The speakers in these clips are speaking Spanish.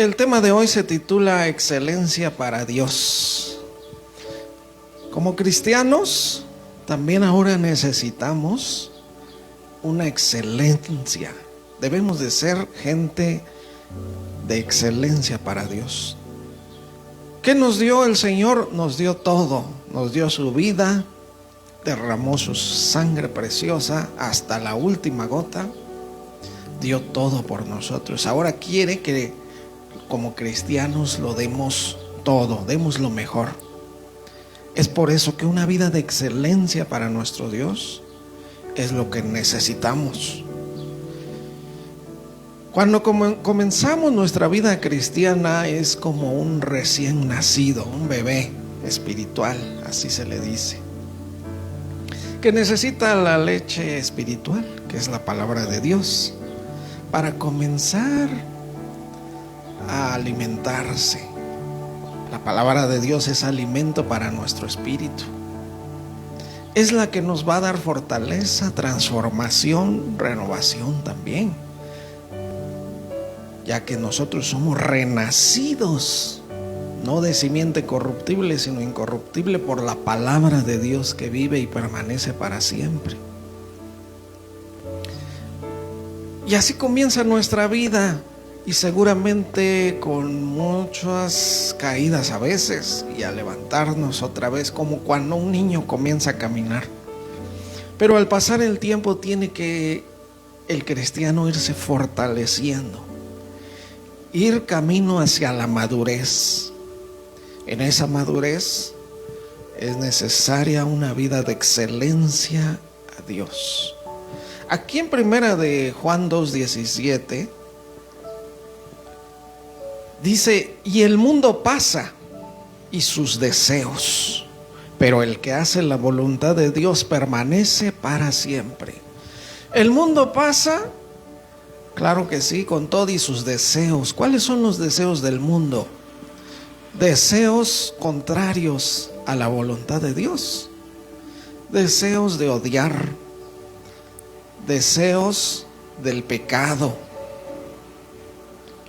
El tema de hoy se titula Excelencia para Dios. Como cristianos, también ahora necesitamos una excelencia. Debemos de ser gente de excelencia para Dios. ¿Qué nos dio el Señor? Nos dio todo. Nos dio su vida, derramó su sangre preciosa hasta la última gota. Dio todo por nosotros. Ahora quiere que como cristianos lo demos todo, demos lo mejor. Es por eso que una vida de excelencia para nuestro Dios es lo que necesitamos. Cuando comenzamos nuestra vida cristiana es como un recién nacido, un bebé espiritual, así se le dice, que necesita la leche espiritual, que es la palabra de Dios, para comenzar a alimentarse. La palabra de Dios es alimento para nuestro espíritu. Es la que nos va a dar fortaleza, transformación, renovación también, ya que nosotros somos renacidos, no de simiente corruptible, sino incorruptible por la palabra de Dios que vive y permanece para siempre. Y así comienza nuestra vida, y seguramente con muchas caídas a veces, y a levantarnos otra vez, como cuando un niño comienza a caminar. Pero al pasar el tiempo tiene que el cristiano irse fortaleciendo, ir camino hacia la madurez. En esa madurez es necesaria una vida de excelencia a Dios. Aquí en primera de Juan 2:17 dice: y el mundo pasa y sus deseos, pero el que hace la voluntad de Dios permanece para siempre. El mundo pasa, claro que sí, con todo y sus deseos. ¿Cuáles son los deseos del mundo? Deseos contrarios a la voluntad de Dios. Deseos de odiar, deseos del pecado.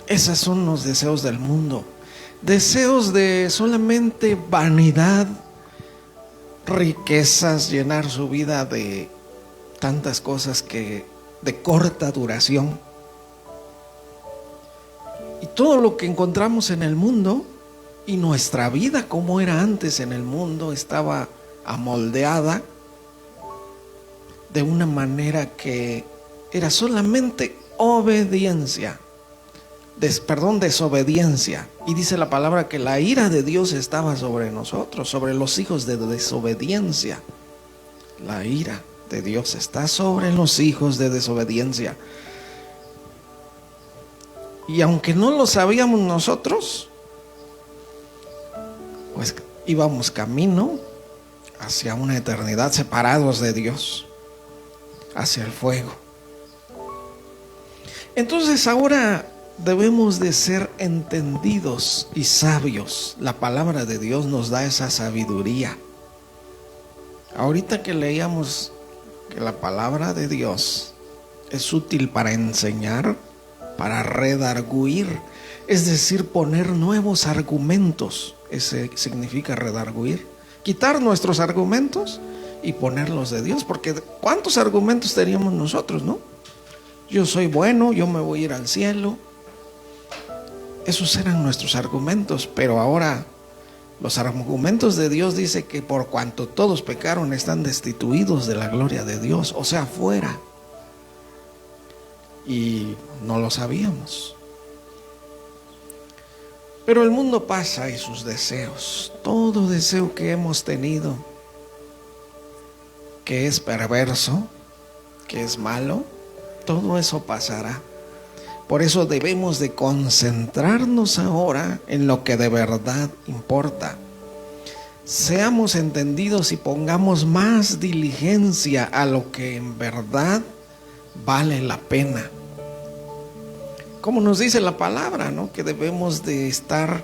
Esos son los deseos del mundo. Deseos de solamente vanidad, riquezas, llenar su vida de tantas cosas que de corta duración. Y todo lo que encontramos en el mundo, y nuestra vida como era antes en el mundo, estaba amoldeada de una manera que era solamente obediencia. Desobediencia. Y dice la palabra que la ira de Dios estaba sobre nosotros, sobre los hijos de desobediencia. La ira de Dios está sobre los hijos de desobediencia. Y aunque no lo sabíamos nosotros, pues íbamos camino hacia una eternidad separados de Dios, hacia el fuego. Entonces ahora debemos de ser entendidos y sabios. La palabra de Dios nos da esa sabiduría. Ahorita que leíamos que la palabra de Dios es útil para enseñar, para redarguir, es decir, poner nuevos argumentos. Ese significa redarguir. Quitar nuestros argumentos y ponerlos de Dios, porque ¿cuántos argumentos teníamos nosotros, no? Yo soy bueno, yo me voy a ir al cielo. Esos eran nuestros argumentos, pero ahora los argumentos de Dios dice que por cuanto todos pecaron están destituidos de la gloria de Dios, o sea, fuera. Y no lo sabíamos. Pero el mundo pasa y sus deseos, todo deseo que hemos tenido, que es perverso, que es malo, todo eso pasará. Por eso debemos de concentrarnos ahora en lo que de verdad importa. Seamos entendidos y pongamos más diligencia a lo que en verdad vale la pena. Como nos dice la palabra, ¿no? Que debemos de estar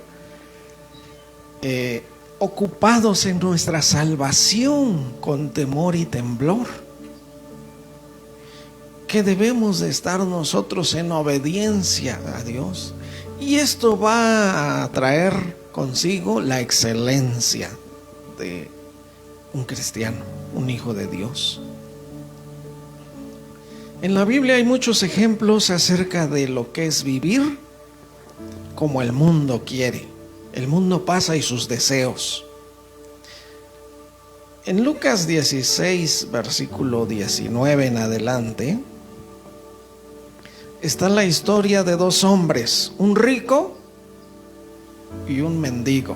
ocupados en nuestra salvación con temor y temblor. Que debemos de estar nosotros en obediencia a Dios, Y esto va a traer consigo la excelencia de un cristiano, un hijo de Dios. En la Biblia hay muchos ejemplos acerca de lo que es vivir como el mundo quiere. El mundo pasa y sus deseos. En Lucas 16, versículo 19 en adelante, está la historia de dos hombres, un rico y un mendigo.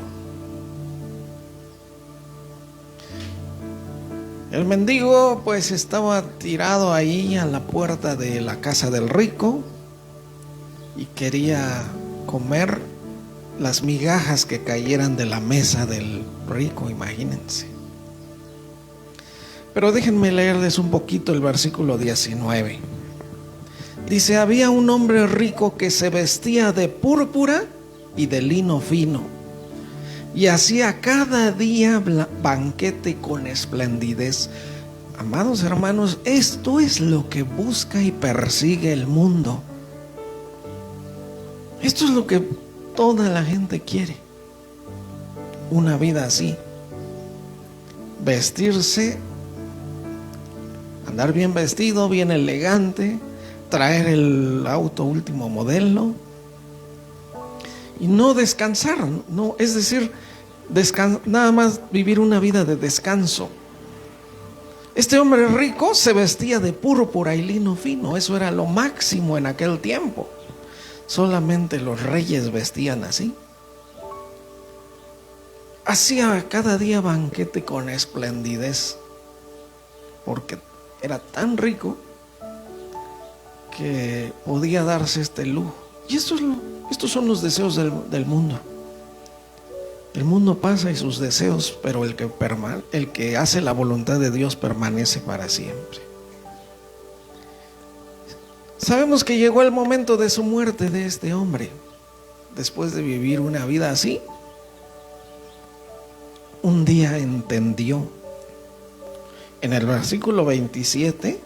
El mendigo pues estaba tirado ahí a la puerta de la casa del rico y quería comer las migajas que cayeran de la mesa del rico, imagínense. Pero déjenme leerles un poquito el versículo 19. Dice: había un hombre rico que se vestía de púrpura y de lino fino, y hacía cada día banquete con esplendidez. Amados hermanos, esto es lo que busca y persigue el mundo. Esto es lo que toda la gente quiere. Una vida así. Vestirse, andar bien vestido, bien elegante, traer el auto último modelo y no descansar, no, es decir, nada más vivir una vida de descanso. Este hombre rico se vestía de púrpura y lino fino, eso era lo máximo en aquel tiempo. Solamente los reyes vestían así. Hacía cada día banquete con esplendidez, porque era tan rico que podía darse este lujo. Y estos son los deseos del mundo. El mundo pasa y sus deseos, pero el que hace la voluntad de Dios permanece para siempre. Sabemos que llegó el momento de su muerte de este hombre. Después de vivir una vida así, un día entendió. En el versículo 27,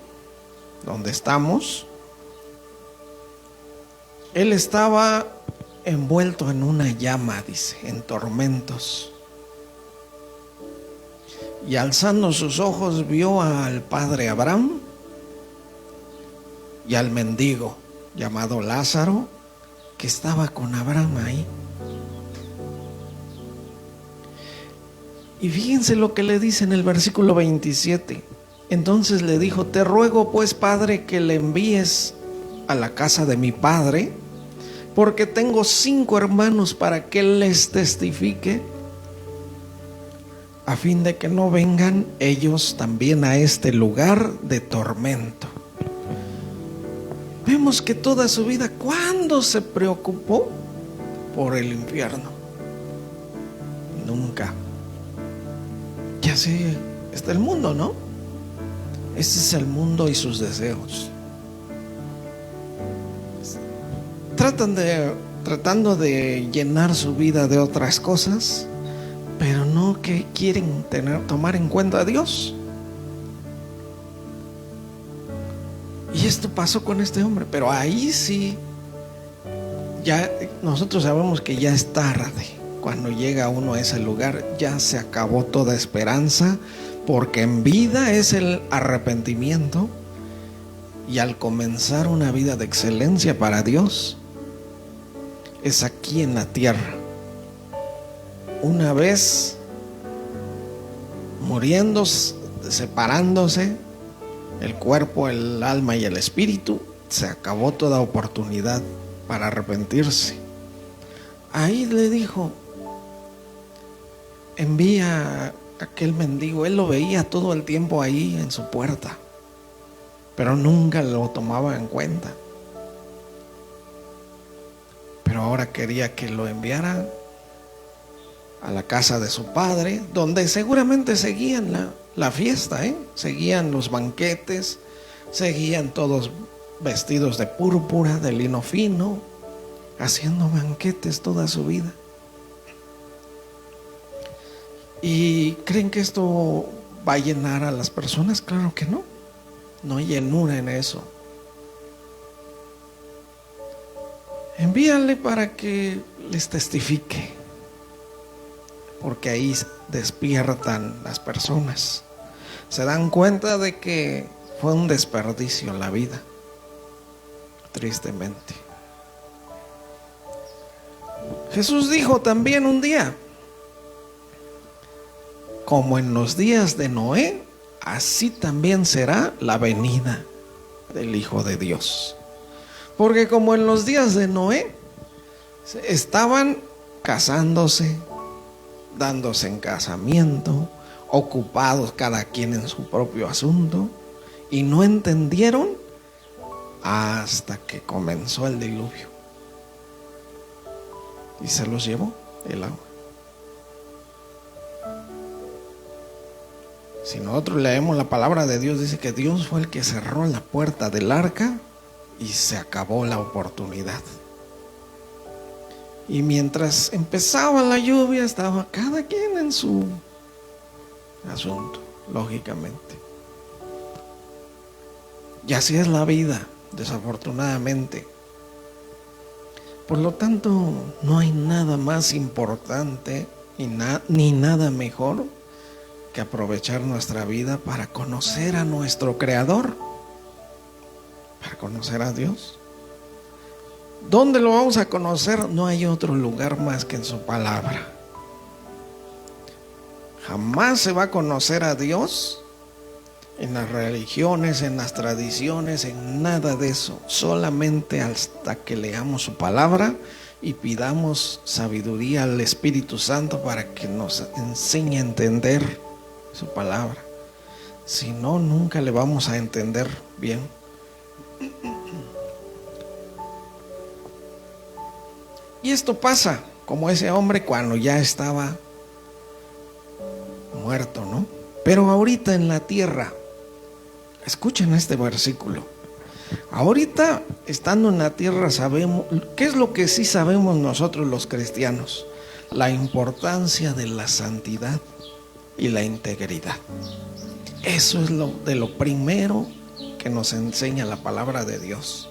donde estamos, él estaba envuelto en una llama, dice, en tormentos. Y alzando sus ojos vio al padre Abraham y al mendigo llamado Lázaro, que estaba con Abraham ahí. Y fíjense lo que le dice en el versículo 27. Entonces le dijo: te ruego pues, padre, que le envíes a la casa de mi padre, porque tengo 5 hermanos, para que les testifique, a fin de que no vengan ellos también a este lugar de tormento. Vemos que toda su vida, ¿cuándo se preocupó por el infierno? Nunca. Y así está el mundo, ¿no? Este es el mundo y sus deseos. Tratando de llenar su vida de otras cosas, pero no que quieren tomar en cuenta a Dios. Y esto pasó con este hombre, pero ahí sí, ya nosotros sabemos que ya es tarde. Cuando llega uno a ese lugar, ya se acabó toda esperanza, porque en vida es el arrepentimiento, y al comenzar una vida de excelencia para Dios, es aquí en la tierra. Una vez muriendo, separándose el cuerpo, el alma y el espíritu, se acabó toda oportunidad para arrepentirse. Ahí le dijo: envía a aquel mendigo. Él lo veía todo el tiempo ahí en su puerta, pero nunca lo tomaba en cuenta. Pero ahora quería que lo enviara a la casa de su padre, donde seguramente seguían la fiesta, seguían los banquetes, seguían todos vestidos de púrpura, de lino fino, haciendo banquetes toda su vida. ¿Y creen que esto va a llenar a las personas? Claro que no. No hay llenura en eso. envíale para que les testifique, porque ahí despiertan las personas, se dan cuenta de que fue un desperdicio la vida, tristemente. Jesús dijo también un día: como en los días de Noé, así también será la venida del Hijo de Dios. Porque como en los días de Noé, estaban casándose, dándose en casamiento, ocupados cada quien en su propio asunto, y no entendieron hasta que comenzó el diluvio y se los llevó el agua. Si nosotros leemos la palabra de Dios, dice que Dios fue el que cerró la puerta del arca y se acabó la oportunidad. Y mientras empezaba la lluvia, estaba cada quien en su asunto, lógicamente. Y así es la vida, desafortunadamente. Por lo tanto, no hay nada más importante ni nada mejor que aprovechar nuestra vida para conocer a nuestro Creador, para conocer a Dios. ¿Dónde lo vamos a conocer? No hay otro lugar más que en su palabra. Jamás se va a conocer a Dios en las religiones, en las tradiciones, en nada de eso. Solamente hasta que leamos su palabra y pidamos sabiduría al Espíritu Santo para que nos enseñe a entender su palabra. Si no, nunca le vamos a entender bien. Y esto pasa como ese hombre cuando ya estaba muerto, ¿no? Pero ahorita en la tierra, escuchen este versículo. Ahorita, estando en la tierra, sabemos, ¿qué es lo que sí sabemos nosotros los cristianos? La importancia de la santidad y la integridad. Eso es de lo primero que nos enseña la palabra de Dios.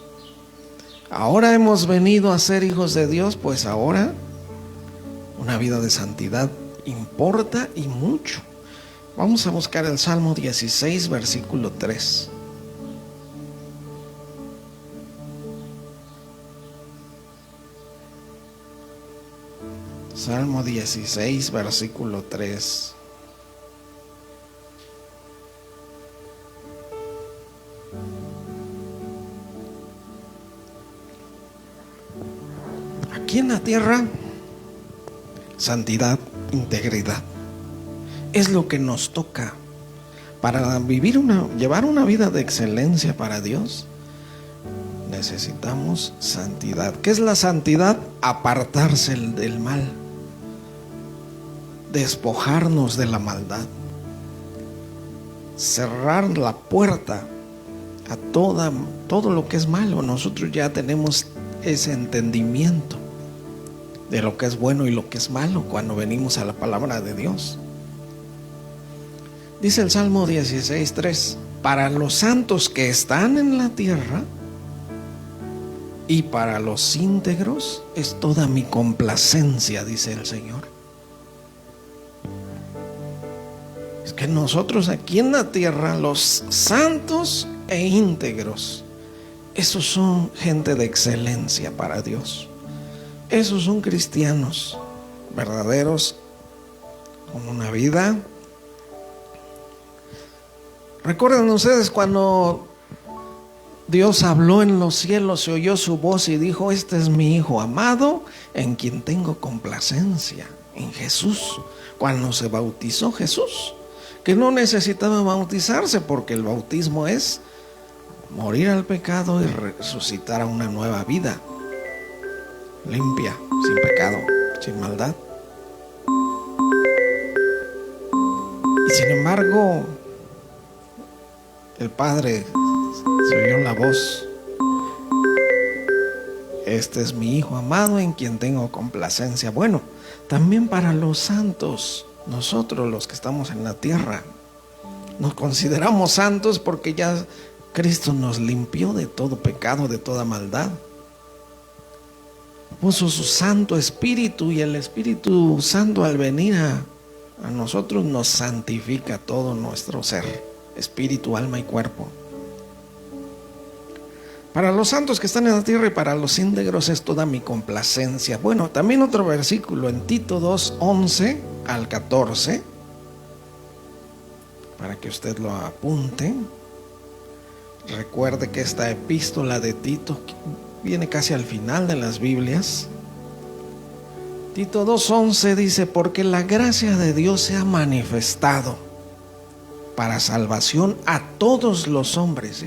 Ahora hemos venido a ser hijos de Dios, pues ahora una vida de santidad importa y mucho. Vamos a buscar el Salmo 16, versículo 3. Salmo 16, versículo 3. Aquí en la tierra, santidad, integridad, es lo que nos toca para llevar una vida de excelencia para Dios. Necesitamos santidad. ¿Qué es la santidad? Apartarse del mal, despojarnos de la maldad, cerrar la puerta a todo lo que es malo. Nosotros ya tenemos ese entendimiento de lo que es bueno y lo que es malo cuando venimos a la palabra de Dios. Dice el Salmo 16:3: para los santos que están en la tierra y para los íntegros es toda mi complacencia, dice el Señor. Es que nosotros aquí en la tierra, los santos e íntegros, esos son gente de excelencia para Dios. Esos son cristianos verdaderos, con una vida. ¿Recuerdan ustedes cuando Dios habló en los cielos, se oyó su voz y dijo: este es mi Hijo amado, en quien tengo complacencia? En Jesús, cuando se bautizó Jesús, que no necesitaba bautizarse, porque el bautismo es morir al pecado y resucitar a una nueva vida limpia, sin pecado, sin maldad. Y sin embargo, el Padre se oyó la voz: este es mi Hijo amado, en quien tengo complacencia. Bueno, también para los santos, nosotros los que estamos en la tierra, nos consideramos santos porque ya Cristo nos limpió de todo pecado, de toda maldad. puso su Santo Espíritu, y el Espíritu Santo al venir a nosotros nos santifica todo nuestro ser, espíritu, alma y cuerpo. Para los santos que están en la tierra y para los íntegros es toda mi complacencia. Bueno, también otro versículo en Tito 2:11 al 14, para que usted lo apunte. Recuerde que esta epístola de Tito viene casi al final de las Biblias. Tito 2:11 dice: porque la gracia de Dios se ha manifestado para salvación a todos los hombres.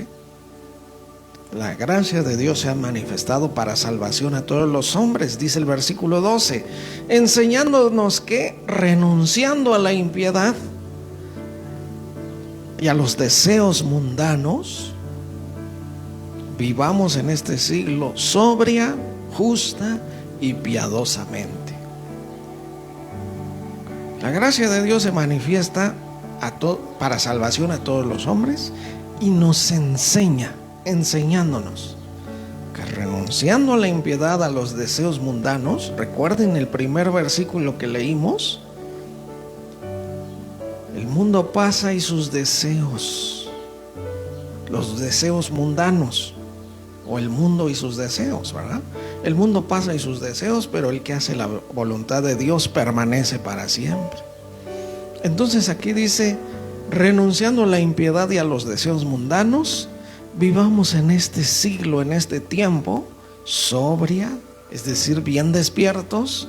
La gracia de Dios se ha manifestado para salvación a todos los hombres, dice el versículo 12, enseñándonos que, renunciando a la impiedad y a los deseos mundanos, vivamos en este siglo sobria, justa y piadosamente. La gracia de Dios se manifiesta para salvación a todos los hombres y nos enseña, enseñándonos que renunciando a la impiedad, a los deseos mundanos, recuerden el primer versículo que leímos, el mundo pasa y sus deseos, los deseos mundanos, o el mundo y sus deseos, ¿verdad? El mundo pasa y sus deseos, pero el que hace la voluntad de Dios permanece para siempre. Entonces aquí dice, renunciando a la impiedad y a los deseos mundanos, vivamos en este siglo, en este tiempo, sobria, es decir, bien despiertos,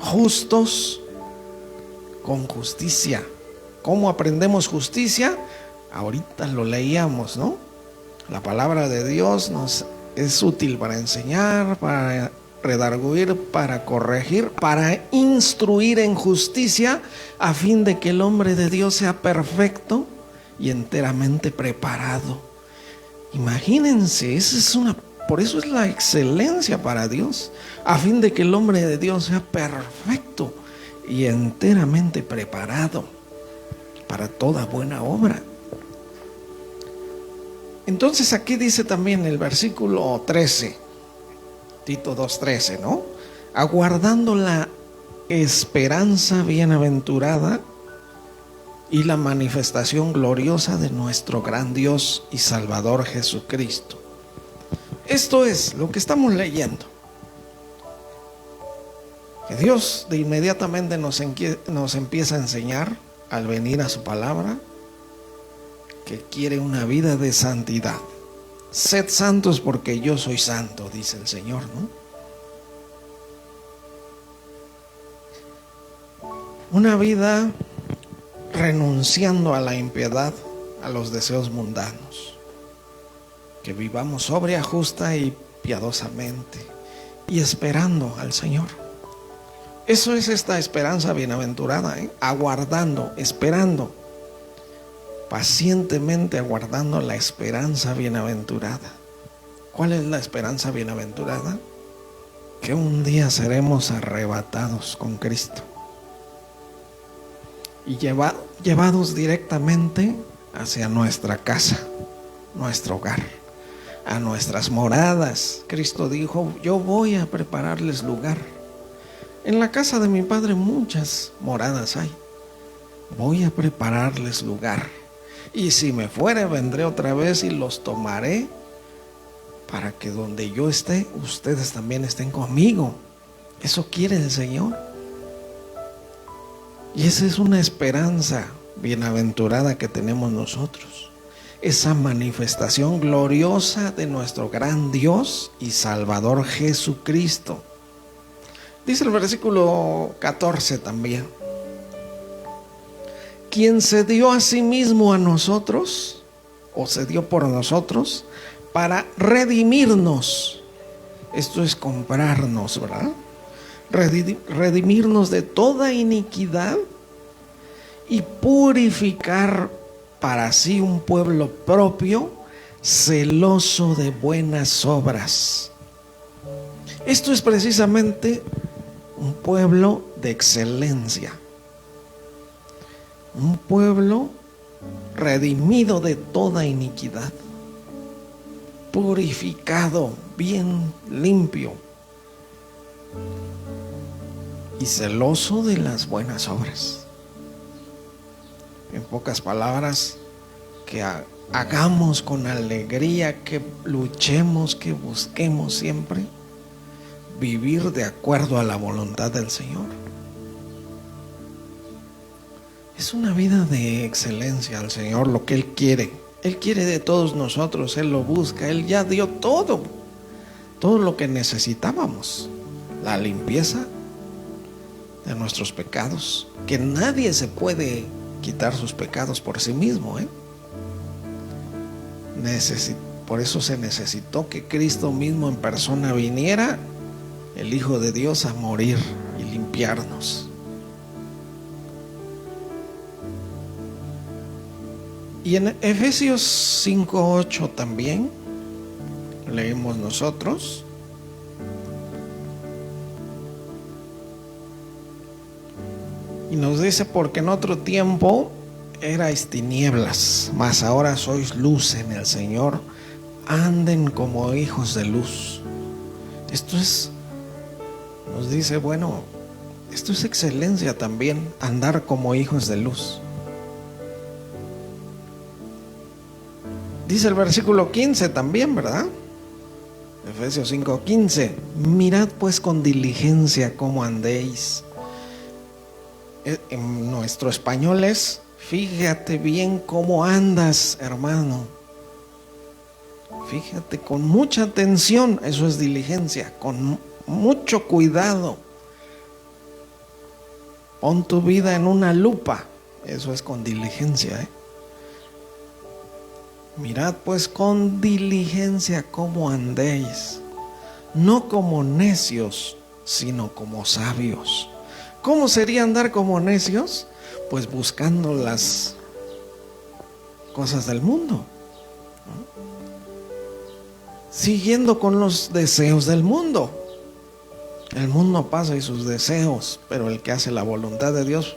justos, con justicia. ¿Cómo aprendemos justicia? Ahorita lo leíamos, ¿no? La palabra de Dios nos es útil para enseñar, para redarguir, para corregir, para instruir en justicia, a fin de que el hombre de Dios sea perfecto y enteramente preparado. Imagínense, por eso es la excelencia para Dios, a fin de que el hombre de Dios sea perfecto y enteramente preparado para toda buena obra. Entonces aquí dice también el versículo 13, Tito 2:13, ¿no? Aguardando la esperanza bienaventurada y la manifestación gloriosa de nuestro gran Dios y Salvador Jesucristo. Esto es lo que estamos leyendo. Que Dios de inmediatamente nos empieza a enseñar al venir a su palabra, que quiere una vida de santidad. Sed santos porque yo soy santo, dice el Señor, ¿no? Una vida renunciando a la impiedad, a los deseos mundanos. Que vivamos sobria, justa y piadosamente, y esperando al Señor. Eso es esta esperanza bienaventurada, aguardando, esperando, pacientemente aguardando la esperanza bienaventurada. ¿Cuál es la esperanza bienaventurada? Que un día seremos arrebatados con Cristo y llevados directamente hacia nuestra casa, nuestro hogar, a nuestras moradas. Cristo dijo: yo voy a prepararles lugar. En la casa de mi Padre muchas moradas hay. Voy a prepararles lugar. Y si me fuere, vendré otra vez y los tomaré, para que donde yo esté, ustedes también estén conmigo. Eso quiere el Señor. Y esa es una esperanza bienaventurada que tenemos nosotros. Esa manifestación gloriosa de nuestro gran Dios y Salvador Jesucristo. Dice el versículo 14 también: quien se dio a sí mismo a nosotros, o se dio por nosotros, para redimirnos. Esto es comprarnos, ¿verdad? Redimirnos de toda iniquidad y purificar para sí un pueblo propio, celoso de buenas obras. Esto es precisamente un pueblo de excelencia. Un pueblo redimido de toda iniquidad, purificado, bien limpio, y celoso de las buenas obras. En pocas palabras, que hagamos con alegría, que luchemos, que busquemos siempre vivir de acuerdo a la voluntad del Señor. Es una vida de excelencia al Señor, lo que Él quiere. Él quiere de todos nosotros, Él lo busca, Él ya dio todo lo que necesitábamos. La limpieza de nuestros pecados, que nadie se puede quitar sus pecados por sí mismo, por eso se necesitó que Cristo mismo en persona viniera, el Hijo de Dios, a morir y limpiarnos. Y en Efesios 5:8 también leemos nosotros: y nos dice, porque en otro tiempo erais tinieblas, mas ahora sois luz en el Señor, anden como hijos de luz. Esto es, nos dice, bueno, esto es excelencia también, andar como hijos de luz. Dice el versículo 15 también, ¿verdad? Efesios 5:15: mirad pues con diligencia cómo andéis. En nuestro español es: fíjate bien cómo andas, hermano. Fíjate con mucha atención, eso es diligencia, con mucho cuidado. Pon tu vida en una lupa, eso es con diligencia, Mirad pues con diligencia cómo andéis, no como necios, sino como sabios. ¿Cómo sería andar como necios? Pues buscando las cosas del mundo, ¿no? Siguiendo con los deseos del mundo. El mundo pasa y sus deseos, pero el que hace la voluntad de Dios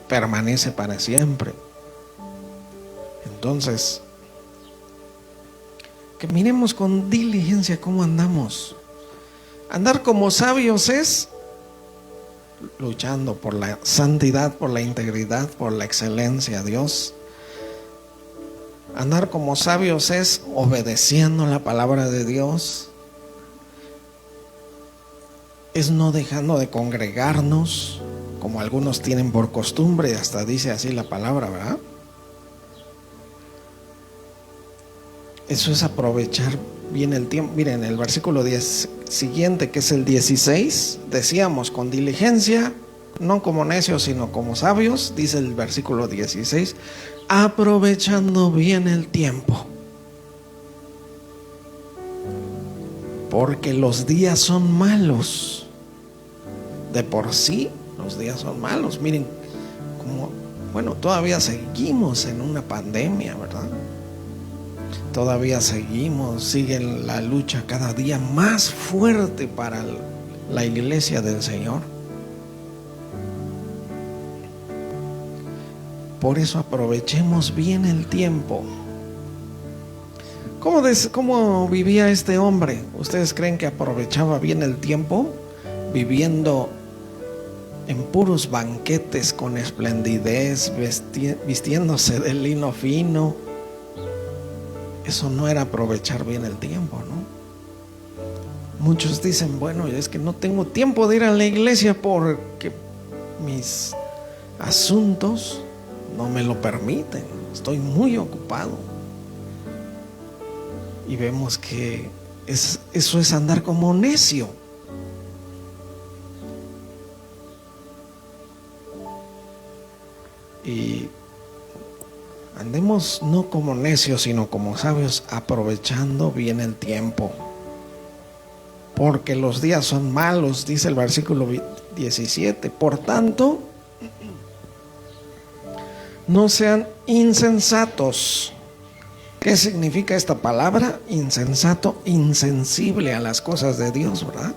permanece para siempre. Entonces, que miremos con diligencia cómo andamos. Andar como sabios es luchando por la santidad, por la integridad, por la excelencia a Dios. Andar como sabios es obedeciendo la palabra de Dios. Es no dejando de congregarnos, como algunos tienen por costumbre, hasta dice así la palabra, ¿verdad? Eso es aprovechar bien el tiempo. Miren, el versículo 10 siguiente, que es el 16, decíamos con diligencia, no como necios, sino como sabios. Dice el versículo 16, aprovechando bien el tiempo, porque los días son malos. De por sí, los días son malos. Miren, bueno, todavía seguimos en una pandemia, ¿verdad? Todavía sigue la lucha cada día más fuerte para la iglesia del Señor. Por eso aprovechemos bien el tiempo. ¿Cómo vivía este hombre? ¿Ustedes creen que aprovechaba bien el tiempo? Viviendo en puros banquetes con esplendidez, vistiéndose de lino fino. Eso no era aprovechar bien el tiempo, ¿no? Muchos dicen, bueno, es que no tengo tiempo de ir a la iglesia porque mis asuntos no me lo permiten, estoy muy ocupado. Y vemos que eso es andar como necio. Y andemos no como necios, sino como sabios, aprovechando bien el tiempo. Porque los días son malos, dice el versículo 17. Por tanto, no sean insensatos. ¿Qué significa esta palabra? Insensato, insensible a las cosas de Dios, ¿verdad?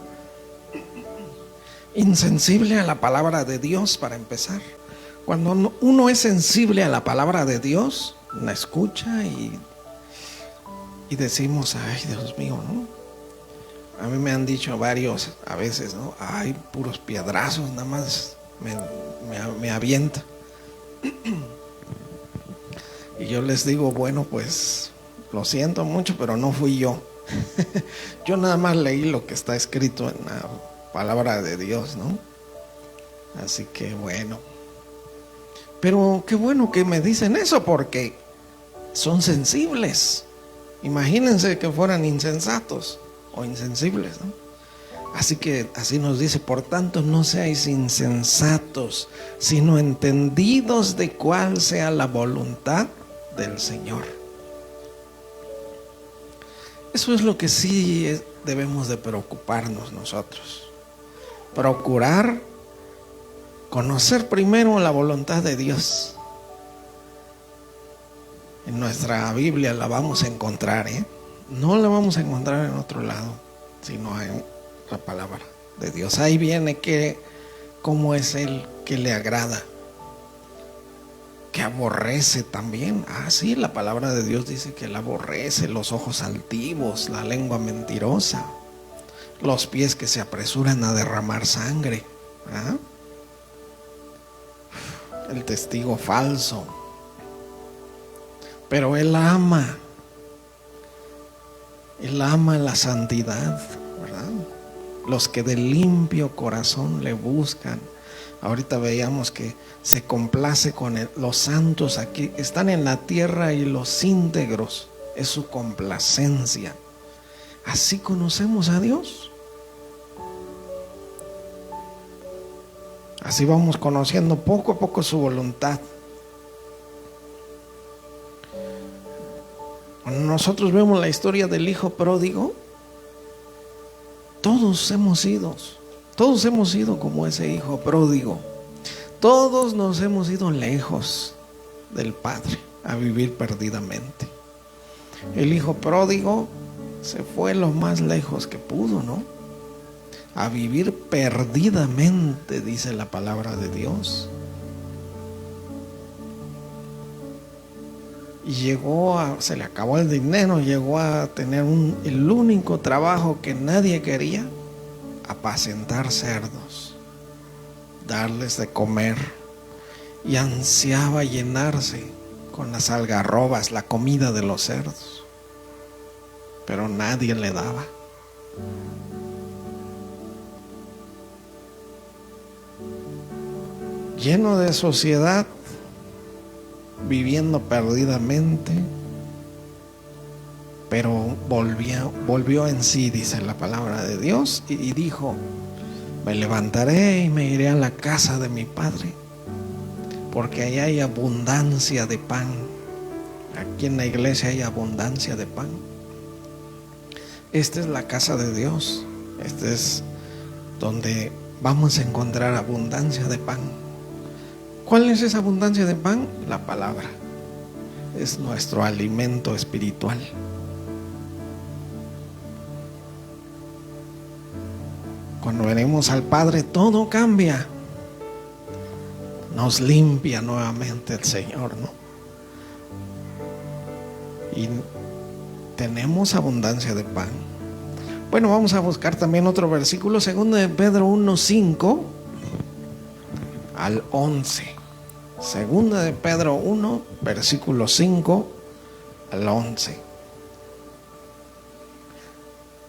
Insensible a la palabra de Dios, para empezar. Cuando uno es sensible a la palabra de Dios, la escucha y decimos, ay, Dios mío, ¿no? A mí me han dicho varios a veces, ¿no? Ay, puros piedrazos, nada más me avienta. Y yo les digo, bueno, pues lo siento mucho, pero no fui yo. Yo nada más leí lo que está escrito en la palabra de Dios, ¿no? Así que bueno. Pero qué bueno que me dicen eso, porque son sensibles. Imagínense que fueran insensatos o insensibles, ¿no? Así que así nos dice: por tanto, no seáis insensatos, sino entendidos de cuál sea la voluntad del Señor. Eso es lo que sí debemos de preocuparnos nosotros. Procurar conocer primero la voluntad de Dios. En nuestra Biblia la vamos a encontrar, no la vamos a encontrar en otro lado, sino en la palabra de Dios. Ahí viene cómo es Él, que le agrada, que aborrece también. Sí, la palabra de Dios dice que Él aborrece los ojos altivos, la lengua mentirosa, los pies que se apresuran a derramar sangre, el testigo falso. Pero Él ama la santidad, ¿verdad? Los que de limpio corazón le buscan. Ahorita veíamos que se complace con los santos aquí, están en la tierra, y los íntegros, es su complacencia. Así conocemos a Dios. Así vamos conociendo poco a poco su voluntad. Cuando nosotros vemos la historia del hijo pródigo, todos hemos ido como ese hijo pródigo. Todos nos hemos ido lejos del Padre a vivir perdidamente. El hijo pródigo se fue lo más lejos que pudo, ¿no? A vivir perdidamente, dice la palabra de Dios. Y se le acabó el dinero, llegó a tener el único trabajo que nadie quería: apacentar cerdos, darles de comer, y ansiaba llenarse con las algarrobas, la comida de los cerdos, pero nadie le daba. Lleno de sociedad, viviendo perdidamente, pero volvió en sí, dice la palabra de Dios, y dijo: me levantaré y me iré a la casa de mi padre, porque allá hay abundancia de pan. Aquí en la iglesia hay abundancia de pan. Esta es la casa de Dios. Este es donde vamos a encontrar abundancia de pan. ¿Cuál es esa abundancia de pan? La palabra. Es nuestro alimento espiritual. Cuando venimos al Padre, todo cambia. Nos limpia nuevamente el Señor, ¿no? Y tenemos abundancia de pan. Bueno, vamos a buscar también otro versículo, 2 de Pedro 1:5 al 11. 2 de Pedro 1, versículo 5 al 11.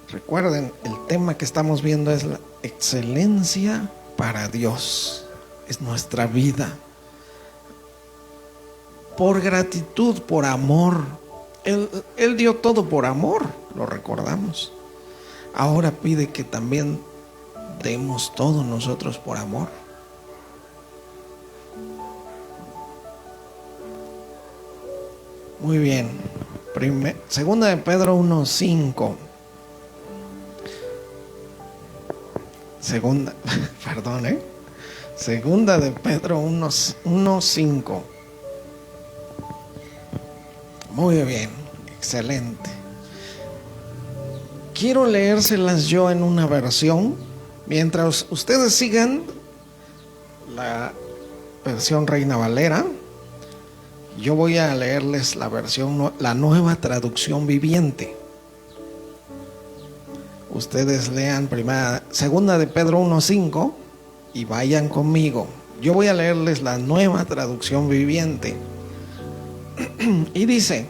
Recuerden, el tema que estamos viendo es la excelencia para Dios. Es nuestra vida. Por gratitud, por amor. Él dio todo por amor, lo recordamos. Ahora pide que también demos todo nosotros por amor. Muy bien. Segunda de Pedro 1:5. Segunda de Pedro 1:5. Muy bien, excelente. Quiero leérselas yo en una versión, mientras ustedes sigan la versión Reina Valera. Yo voy a leerles la versión, la Nueva Traducción Viviente. ustedes lean segunda de Pedro 1:5 y vayan conmigo. Yo voy a leerles la Nueva Traducción Viviente. Y dice: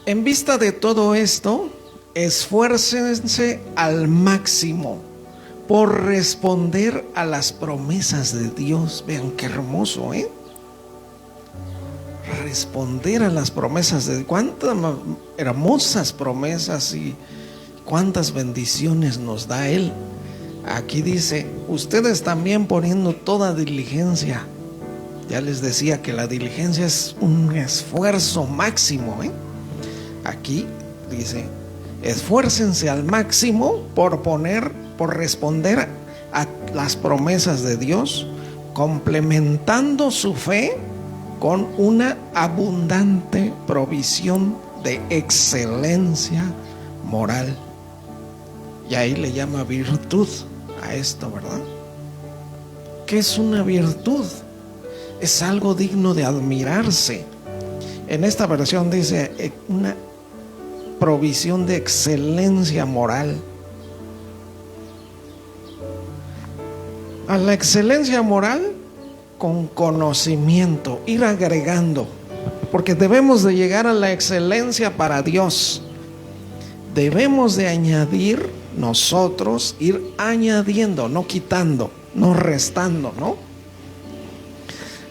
en vista de todo esto, esfuércense al máximo por responder a las promesas de Dios. Vean qué hermoso, responder a las promesas de Dios. Cuántas hermosas promesas y cuántas bendiciones nos da Él. Aquí dice: ustedes también poniendo toda diligencia. Ya les decía que la diligencia es un esfuerzo máximo, Aquí dice: esfuércense al máximo por responder a las promesas de Dios, complementando su fe con una abundante provisión de excelencia moral. Y ahí le llama virtud a esto, ¿verdad? ¿Qué es una virtud? Es algo digno de admirarse. En esta versión dice una provisión de excelencia moral. A la excelencia moral, con conocimiento, ir agregando, porque debemos de llegar a la excelencia para Dios. Debemos de añadir nosotros, ir añadiendo, no quitando, no restando, ¿no?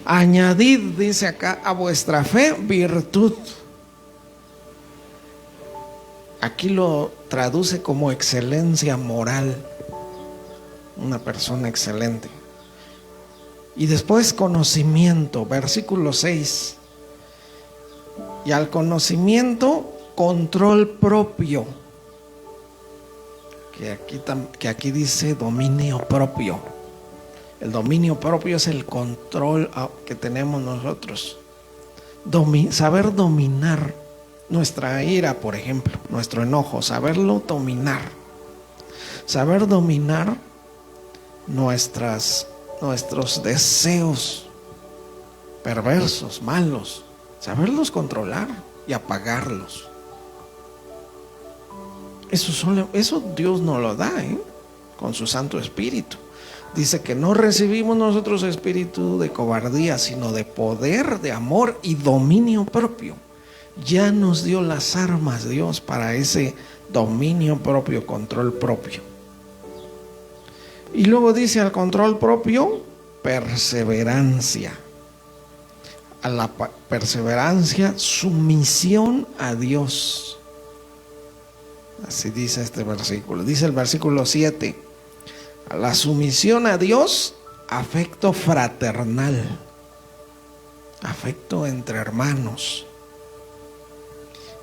Añadid, dice acá, a vuestra fe virtud. Aquí lo traduce como excelencia moral, una persona excelente. Y después conocimiento, versículo 6. Y al conocimiento, control propio, que aquí dice dominio propio. El dominio propio es el control que tenemos nosotros. Saber dominar nuestra ira, por ejemplo, nuestro enojo, saberlo dominar. Saber dominar nuestros deseos perversos, malos, saberlos controlar y apagarlos. Eso Dios nos lo da, con su Santo Espíritu. Dice que no recibimos nosotros espíritu de cobardía, sino de poder, de amor y dominio propio. Ya nos dio las armas Dios para ese dominio propio, control propio. Y luego dice al control propio, perseverancia. A la perseverancia, sumisión a Dios. Así dice este versículo. Dice el versículo 7. A la sumisión a Dios, afecto fraternal. Afecto entre hermanos.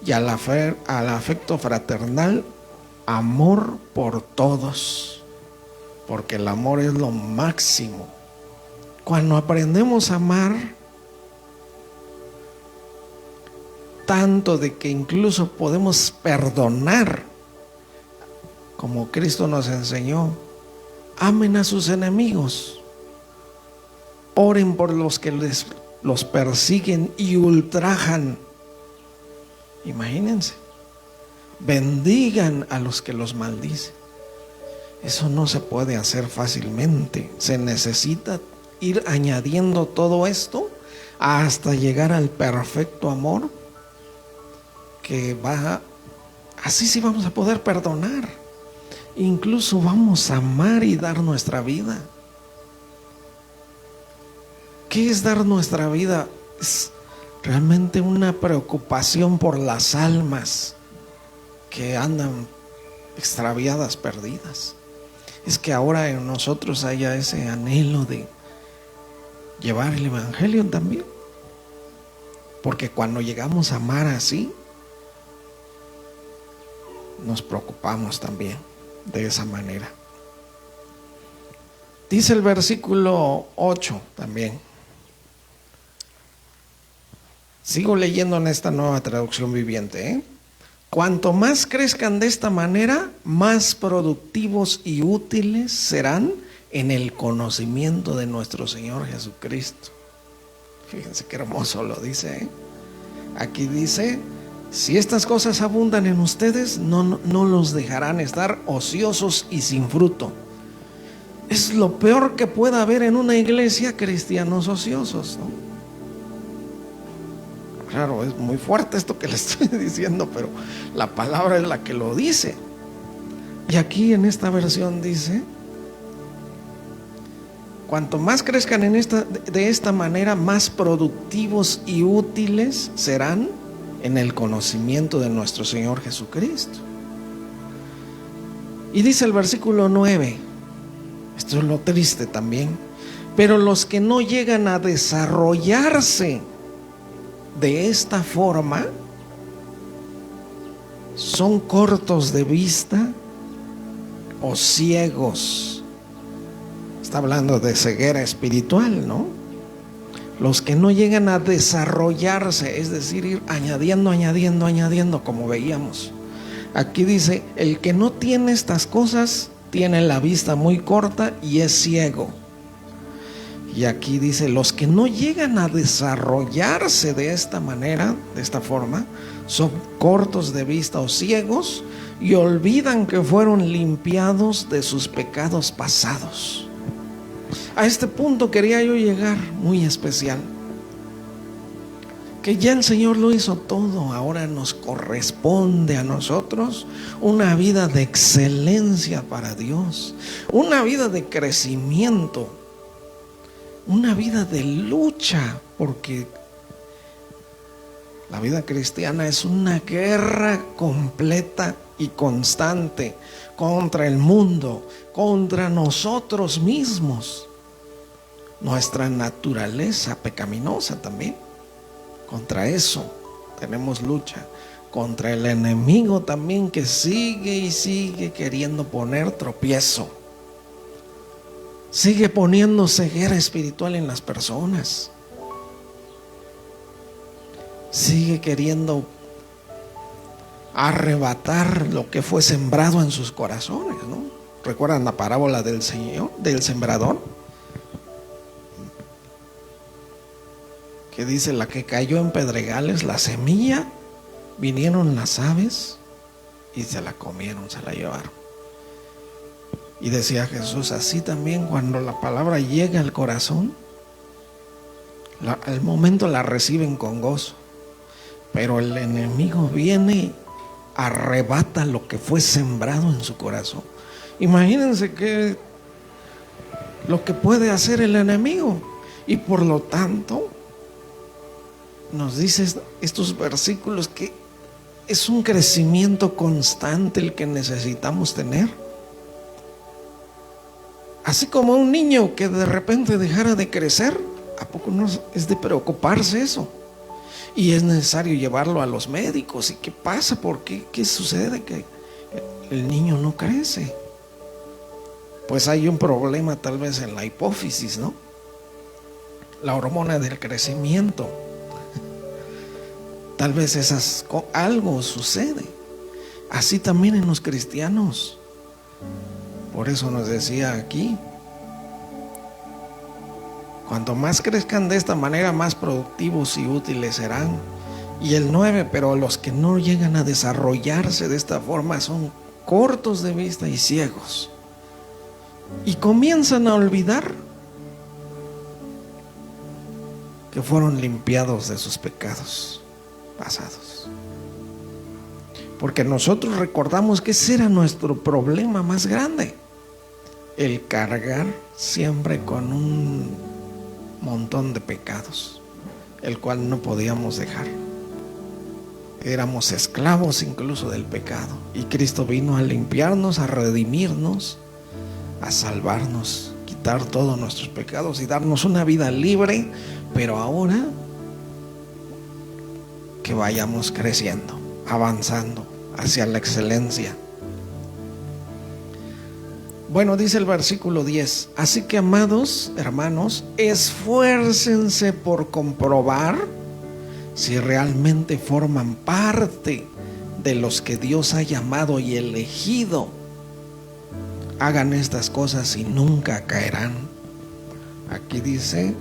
Y al afecto fraternal, amor por todos. Porque el amor es lo máximo. Cuando aprendemos a amar, tanto de que incluso podemos perdonar, como Cristo nos enseñó, amen a sus enemigos, oren por los que los persiguen y ultrajan. Imagínense, bendigan a los que los maldicen. Eso no se puede hacer fácilmente. Se necesita ir añadiendo todo esto hasta llegar al perfecto amor, que así sí vamos a poder perdonar. Incluso vamos a amar y dar nuestra vida. ¿Qué es dar nuestra vida? Es realmente una preocupación por las almas que andan extraviadas, perdidas. Es que ahora en nosotros haya ese anhelo de llevar el evangelio también. Porque cuando llegamos a amar así, nos preocupamos también de esa manera. Dice el versículo 8 también. Sigo leyendo en esta Nueva Traducción Viviente. Cuanto más crezcan de esta manera, más productivos y útiles serán en el conocimiento de nuestro Señor Jesucristo. Fíjense qué hermoso lo dice. Aquí dice, Si estas cosas abundan en ustedes, no los dejarán estar ociosos y sin fruto. Es lo peor que pueda haber en una iglesia, cristianos ociosos, ¿no? Claro, es muy fuerte esto que le estoy diciendo, pero la palabra es la que lo dice. Y aquí en esta versión dice: cuanto más crezcan de esta manera, más productivos y útiles serán en el conocimiento de nuestro Señor Jesucristo. Y dice el versículo 9, esto es lo triste también: pero los que no llegan a desarrollarse de esta forma son cortos de vista o ciegos. Está hablando de ceguera espiritual, ¿no? Los que no llegan a desarrollarse, es decir, ir añadiendo, como veíamos. Aquí dice: el que no tiene estas cosas tiene la vista muy corta y es ciego. Y aquí dice: los que no llegan a desarrollarse de esta manera, de esta forma, son cortos de vista o ciegos, y olvidan que fueron limpiados de sus pecados pasados. A este punto quería yo llegar, muy especial, que ya el Señor lo hizo todo. Ahora nos corresponde a nosotros una vida de excelencia para Dios, una vida de crecimiento, una vida de lucha, porque la vida cristiana es una guerra completa y constante contra el mundo, contra nosotros mismos, nuestra naturaleza pecaminosa también. Contra eso tenemos lucha, contra el enemigo también, que sigue y sigue queriendo poner tropiezo, sigue poniendo ceguera espiritual en las personas, sigue queriendo arrebatar lo que fue sembrado en sus corazones, ¿no? ¿Recuerdan la parábola del sembrador? Que dice: la que cayó en pedregales, la semilla, vinieron las aves y se la comieron, se la llevaron. Y decía Jesús: así también cuando la palabra llega al corazón, al momento la reciben con gozo, pero el enemigo viene, arrebata lo que fue sembrado en su corazón. Imagínense que lo que puede hacer el enemigo. Y por lo tanto nos dice estos versículos que es un crecimiento constante el que necesitamos tener. Así como un niño que de repente dejara de crecer, ¿a poco no es de preocuparse eso? Y es necesario llevarlo a los médicos. ¿Y qué pasa? ¿Por qué? ¿Qué sucede? Que el niño no crece. Pues hay un problema tal vez en la hipófisis, ¿no? La hormona del crecimiento. Tal vez algo sucede. Así también en los cristianos. Por eso nos decía aquí: cuanto más crezcan de esta manera, más productivos y útiles serán. Y el 9, pero los que no llegan a desarrollarse de esta forma son cortos de vista y ciegos. Y comienzan a olvidar que fueron limpiados de sus pecados pasados. Porque nosotros recordamos que ese era nuestro problema más grande: el cargar siempre con un montón de pecados, el cual no podíamos dejar. Éramos esclavos incluso del pecado, y Cristo vino a limpiarnos, a redimirnos, a salvarnos, quitar todos nuestros pecados y darnos una vida libre. Pero ahora que vayamos creciendo, avanzando hacia la excelencia. Bueno, dice el versículo 10: así que, amados hermanos, esfuércense por comprobar si realmente forman parte de los que Dios ha llamado y elegido. Hagan estas cosas y nunca caerán. Aquí dice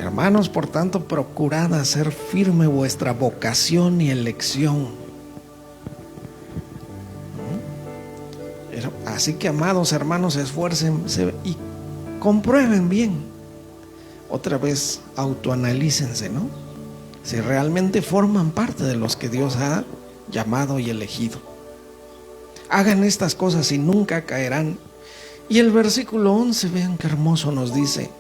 Hermanos, por tanto, procurad hacer firme vuestra vocación y elección. Así que, amados hermanos, esfuércense y comprueben bien. Otra vez, autoanalícense, ¿no? Si realmente forman parte de los que Dios ha llamado y elegido. Hagan estas cosas y nunca caerán. Y el versículo 11, vean qué hermoso nos dice: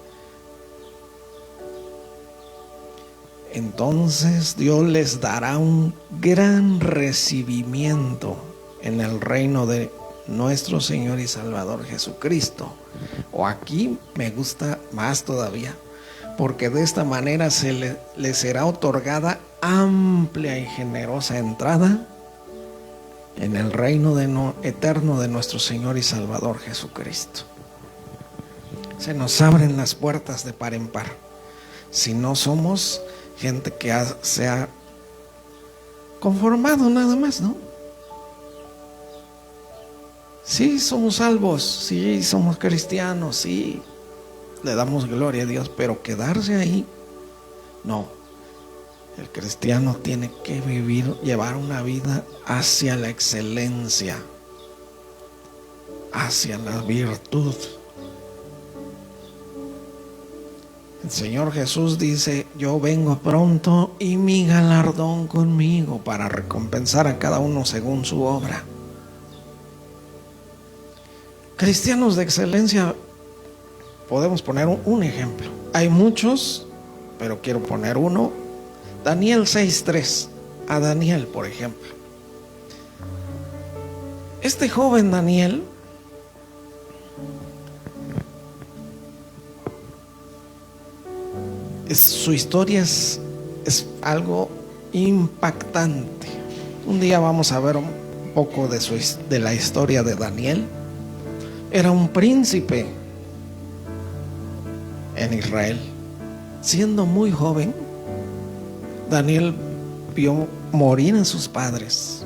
entonces Dios les dará un gran recibimiento en el reino de nuestro Señor y Salvador Jesucristo. O aquí me gusta más todavía, porque de esta manera les será otorgada amplia y generosa entrada en el reino eterno de nuestro Señor y Salvador Jesucristo. Se nos abren las puertas de par en par. Si no somos gente que se ha conformado nada más, ¿no? Sí, somos salvos, sí, somos cristianos, sí, le damos gloria a Dios, pero quedarse ahí, no. El cristiano tiene que llevar una vida hacia la excelencia, hacia la virtud. El Señor Jesús dice: yo vengo pronto y mi galardón conmigo para recompensar a cada uno según su obra. Cristianos de excelencia, podemos poner un ejemplo. Hay muchos, pero quiero poner uno. Daniel 6:3. A Daniel, por ejemplo. Este joven Daniel su historia es algo impactante. Un día vamos a ver un poco de la historia de Daniel. Era un príncipe en Israel. Siendo muy joven, Daniel vio morir a sus padres.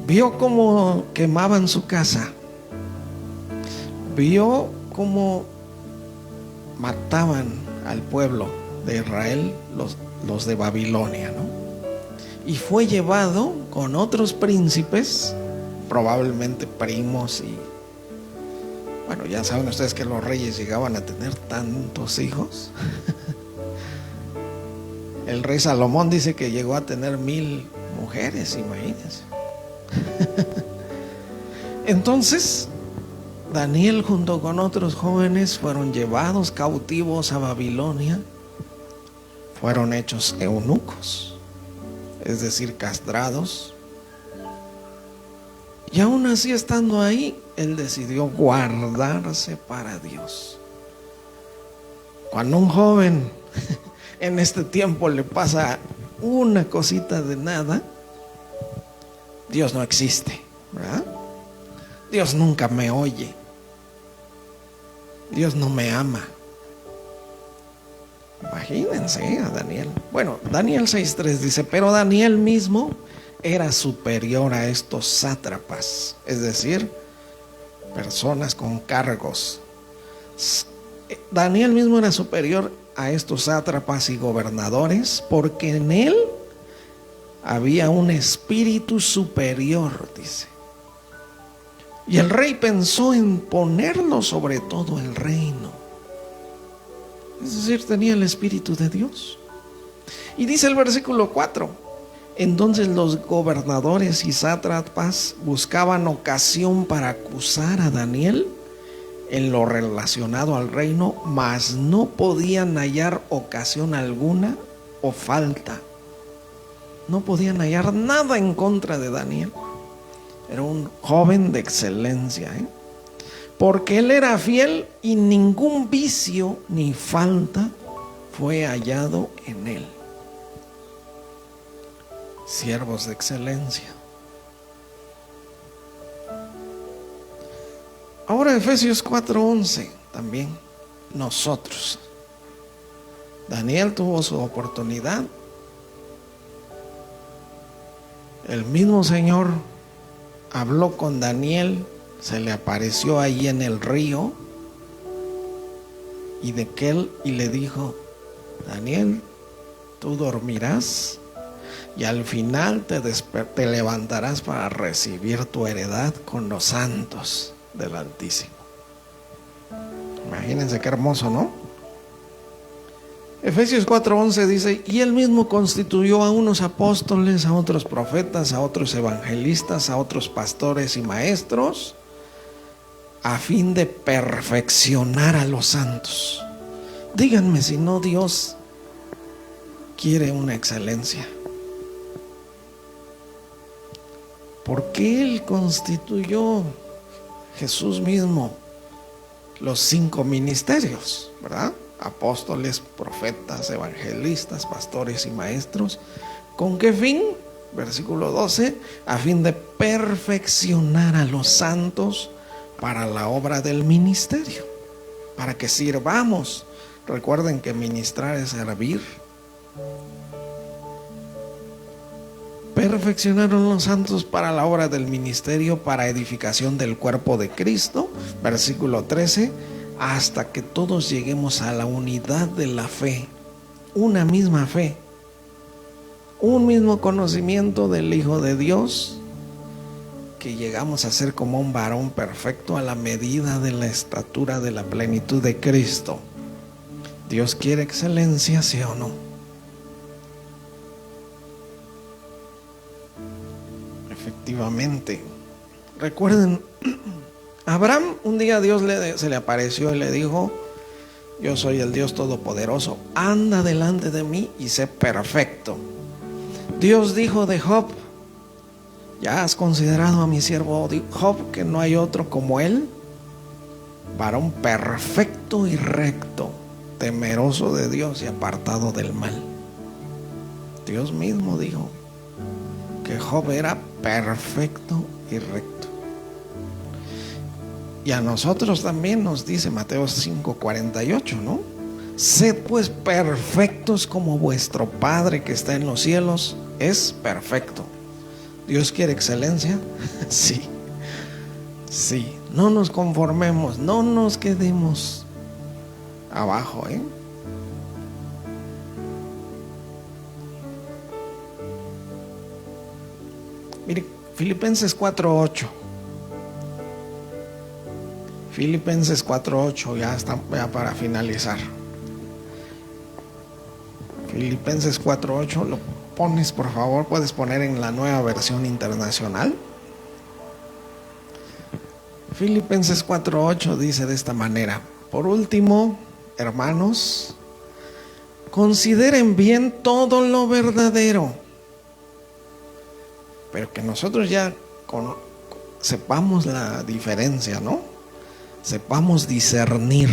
Vio cómo quemaban su casa. Vio cómo mataban al pueblo de Israel, los de Babilonia, ¿no? Y fue llevado con otros príncipes, probablemente primos, y bueno, ya saben ustedes que los reyes llegaban a tener tantos hijos. El rey Salomón dice que llegó a tener 1000 mujeres, imagínense. Entonces Daniel junto con otros jóvenes fueron llevados cautivos a Babilonia, fueron hechos eunucos, es decir, castrados. Y aún así, estando ahí, él decidió guardarse para Dios. Cuando un joven en este tiempo le pasa una cosita de nada, Dios no existe, ¿verdad? Dios nunca me oye. Dios no me ama. Imagínense a Daniel. Bueno, Daniel 6:3 dice: pero Daniel mismo era superior a estos sátrapas, es decir, personas con cargos. Daniel mismo era superior a estos sátrapas y gobernadores, porque en él había un espíritu superior, dice. Y el rey pensó en ponerlo sobre todo el reino. Es decir, tenía el espíritu de Dios. Y dice el versículo 4: entonces los gobernadores y sátrapas buscaban ocasión para acusar a Daniel en lo relacionado al reino, mas no podían hallar ocasión alguna o falta. No podían hallar nada en contra de Daniel. Era un joven de excelencia, porque él era fiel y ningún vicio ni falta fue hallado en él. Siervos de excelencia. Ahora Efesios 4:11 también. Nosotros. Daniel tuvo su oportunidad. El mismo Señor habló con Daniel, se le apareció ahí en el río y le dijo: Daniel, tú dormirás y al final te levantarás para recibir tu heredad con los santos del Altísimo. Imagínense qué hermoso, ¿no? Efesios 4:11 dice: y él mismo constituyó a unos apóstoles, a otros profetas, a otros evangelistas, a otros pastores y maestros, a fin de perfeccionar a los santos. Díganme si no Dios quiere una excelencia. ¿Por qué Él constituyó, Jesús mismo, los 5 ministerios, verdad? Apóstoles, profetas, evangelistas, pastores y maestros. ¿Con qué fin? Versículo 12: a fin de perfeccionar a los santos para la obra del ministerio, para que sirvamos. Recuerden que ministrar es servir. Perfeccionaron los santos para la obra del ministerio, para edificación del cuerpo de Cristo. Versículo 13: hasta que todos lleguemos a la unidad de la fe, una misma fe, un mismo conocimiento del Hijo de Dios, que llegamos a ser como un varón perfecto, a la medida de la estatura de la plenitud de Cristo. ¿Dios quiere excelencia, sí o no? Efectivamente. Recuerden, Abraham, un día Dios se le apareció y le dijo: yo soy el Dios Todopoderoso, anda delante de mí y sé perfecto. Dios dijo de Job: ¿ya has considerado a mi siervo Job, que no hay otro como él? Varón perfecto y recto, temeroso de Dios y apartado del mal. Dios mismo dijo que Job era perfecto y recto. Y a nosotros también nos dice Mateo 5:48, ¿no? Sed pues perfectos como vuestro Padre que está en los cielos es perfecto. ¿Dios quiere excelencia? Sí, sí. No nos conformemos, no nos quedemos abajo, ¿eh? Mire, Filipenses 4:8. Filipenses 4:8, ya para finalizar. Filipenses 4:8, lo pones, por favor, puedes poner en la Nueva Versión Internacional. Filipenses 4:8 dice de esta manera: por último, hermanos, consideren bien todo lo verdadero. Pero que nosotros ya sepamos la diferencia, ¿no? Sepamos discernir.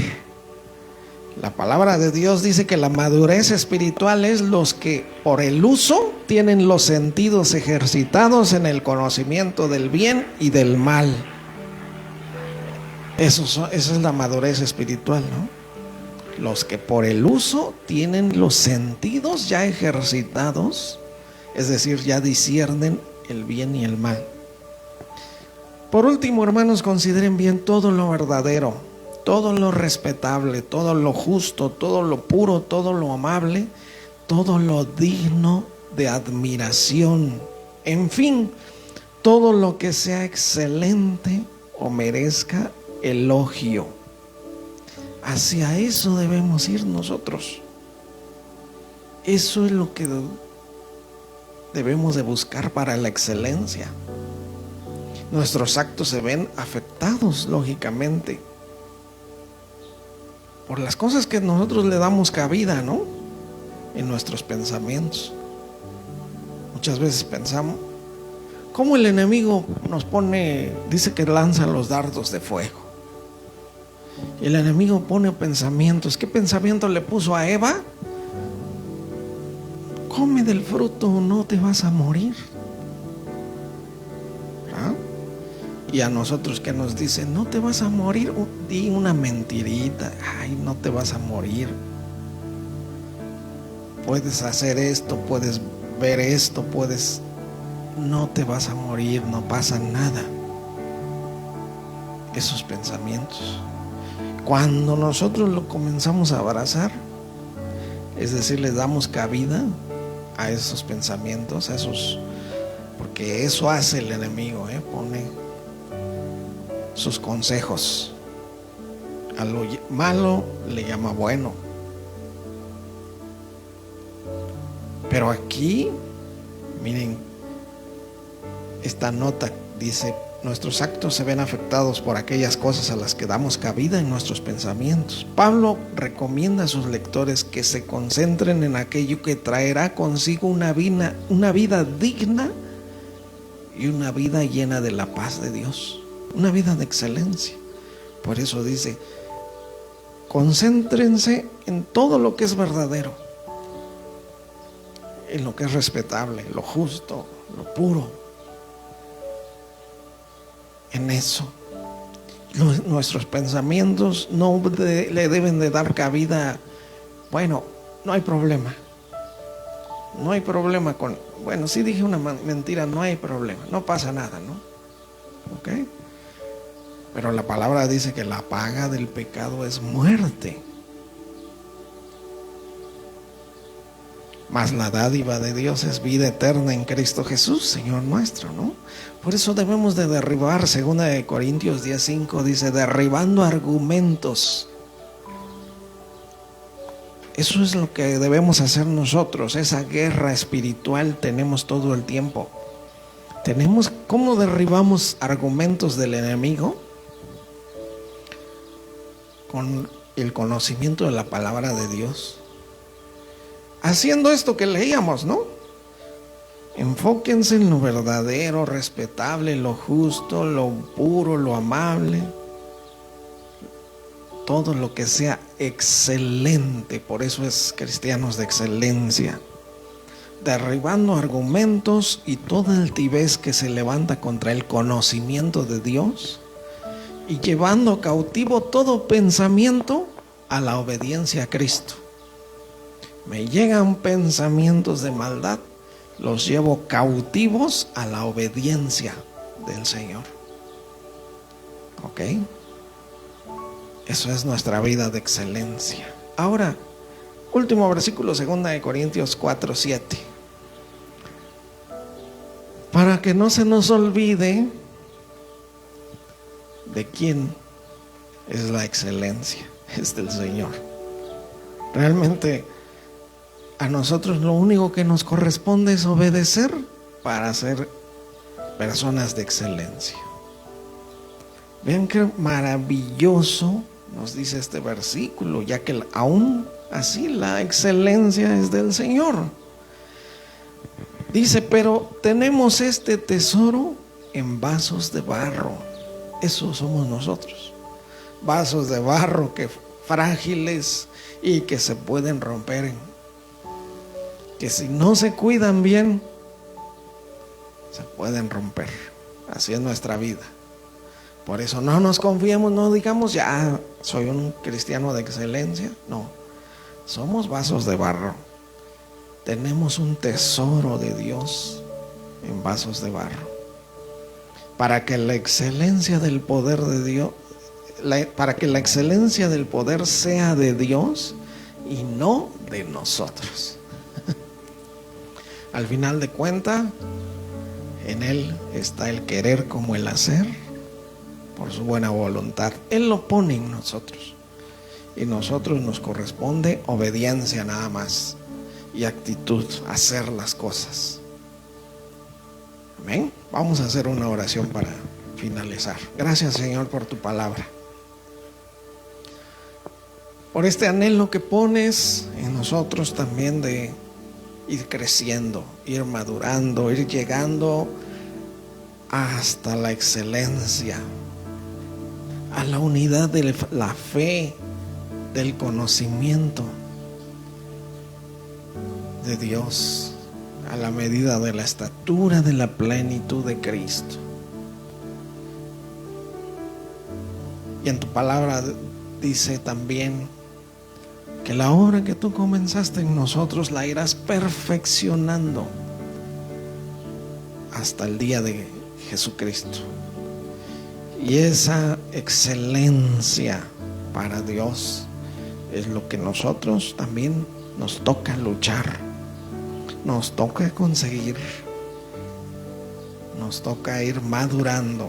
La palabra de Dios dice que la madurez espiritual es los que por el uso tienen los sentidos ejercitados en el conocimiento del bien y del mal. Esa es la madurez espiritual, ¿no? Los que por el uso tienen los sentidos ya ejercitados, es decir, ya disciernen el bien y el mal. Por último, hermanos, consideren bien todo lo verdadero, todo lo respetable, todo lo justo, todo lo puro, todo lo amable, todo lo digno de admiración. En fin, todo lo que sea excelente o merezca elogio. Hacia eso debemos ir nosotros. Eso es lo que debemos de buscar para la excelencia. Nuestros actos se ven afectados, lógicamente, por las cosas que nosotros le damos cabida, ¿no? En nuestros pensamientos. Muchas veces pensamos, ¿cómo el enemigo dice que lanza los dardos de fuego? Y el enemigo pone pensamientos. ¿Qué pensamiento le puso a Eva? Come del fruto, no te vas a morir. ¿Ah? Y a nosotros, que nos dice: no te vas a morir, di una mentirita. Ay, no te vas a morir. Puedes hacer esto, puedes ver esto, no te vas a morir, no pasa nada. Esos pensamientos, cuando nosotros lo comenzamos a abrazar, Es decir, les damos cabida a esos pensamientos, porque eso hace el enemigo, pone sus consejos. A lo malo le llama bueno. Pero aquí, miren, esta nota dice: nuestros actos se ven afectados por aquellas cosas a las que damos cabida en nuestros pensamientos. Pablo recomienda a sus lectores que se concentren en aquello que traerá consigo una vida digna y una vida llena de la paz de Dios, una vida de excelencia. Por eso dice: concéntrense en todo lo que es verdadero, en lo que es respetable, lo justo, lo puro. En eso nuestros pensamientos no le deben de dar cabida. Bueno, no hay problema. No hay problema con... Bueno, si dije una mentira, no hay problema. No pasa nada, ¿no? ¿Ok? Pero la palabra dice que la paga del pecado es muerte. Mas la dádiva de Dios es vida eterna en Cristo Jesús, Señor nuestro, ¿no? Por eso debemos de derribar, 2 Corintios 10:5 dice: derribando argumentos. Eso es lo que debemos hacer nosotros. Esa guerra espiritual tenemos todo el tiempo. ¿Cómo derribamos argumentos del enemigo? Con el conocimiento de la palabra de Dios. Haciendo esto que leíamos, ¿no? Enfóquense en lo verdadero, respetable, lo justo, lo puro, lo amable, todo lo que sea excelente. Por eso es cristianos de excelencia. Derribando argumentos y toda altivez que se levanta contra el conocimiento de Dios, y llevando cautivo todo pensamiento a la obediencia a Cristo. Me llegan pensamientos de maldad, los llevo cautivos a la obediencia del Señor. ¿Ok? Eso es nuestra vida de excelencia. Ahora, último versículo, 2 Corintios 4:7. Para que no se nos olvide de quién es la excelencia, es del Señor. Realmente a nosotros lo único que nos corresponde es obedecer para ser personas de excelencia. Vean qué maravilloso nos dice este versículo, ya que aún así la excelencia es del Señor. Dice: pero tenemos este tesoro en vasos de barro. Eso somos nosotros. Vasos de barro que frágiles y que se pueden romper, que si no se cuidan bien se pueden romper. Así es nuestra vida. Por eso no nos confiemos, no digamos: ya soy un cristiano de excelencia. No, somos vasos de barro. Tenemos un tesoro de Dios en vasos de barro, para que la excelencia del poder de Dios, para que la excelencia del poder sea de Dios y no de nosotros. Al final de cuentas, en Él está el querer como el hacer, por su buena voluntad. Él lo pone en nosotros, y nosotros nos corresponde obediencia nada más y actitud, hacer las cosas. Amén. Vamos a hacer una oración para finalizar. Gracias, Señor, por tu palabra, por este anhelo que pones en nosotros también de ir creciendo, ir madurando, ir llegando hasta la excelencia, a la unidad de la fe, del conocimiento de Dios, a la medida de la estatura de la plenitud de Cristo. Y en tu palabra dice también que la obra que tú comenzaste en nosotros la irás perfeccionando hasta el día de Jesucristo. Y esa excelencia para Dios es lo que nosotros también nos toca luchar, nos toca conseguir, nos toca ir madurando.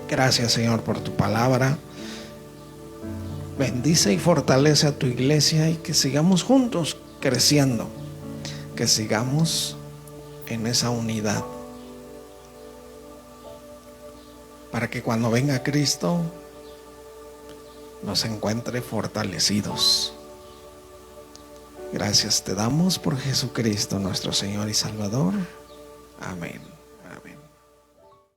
Gracias, Señor, por tu palabra. Bendice y fortalece a tu iglesia y que sigamos juntos creciendo, que sigamos en esa unidad, para que cuando venga Cristo nos encuentre fortalecidos. Gracias te damos por Jesucristo, nuestro Señor y Salvador. Amén.